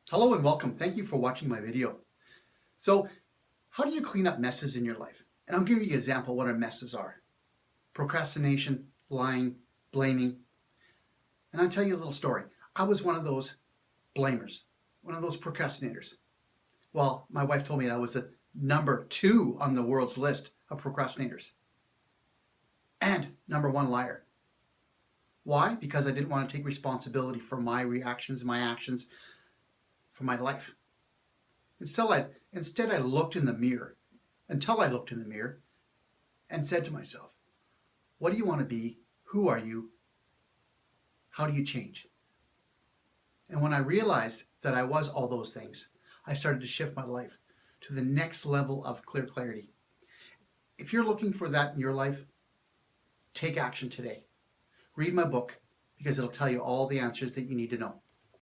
Hello and welcome. Thank you for watching my video. So, how do you clean up messes in your life? And I'll give you an example of what our messes are. Procrastination, lying, blaming. And I'll tell you a little story. I was one of those blamers, one of those procrastinators. Well, my wife told me that I was the number 2 on the world's list of procrastinators. And number 1 liar. Why? Because I didn't want to take responsibility for my reactions, my actions, for my life. Instead, I looked in the mirror until I looked in the mirror and said to myself, what do you want to be? Who are you? How do you change? And when I realized that I was all those things, I started to shift my life to the next level of clarity. If you're looking for that in your life, take action today. Read my book because it'll tell you all the answers that you need to know.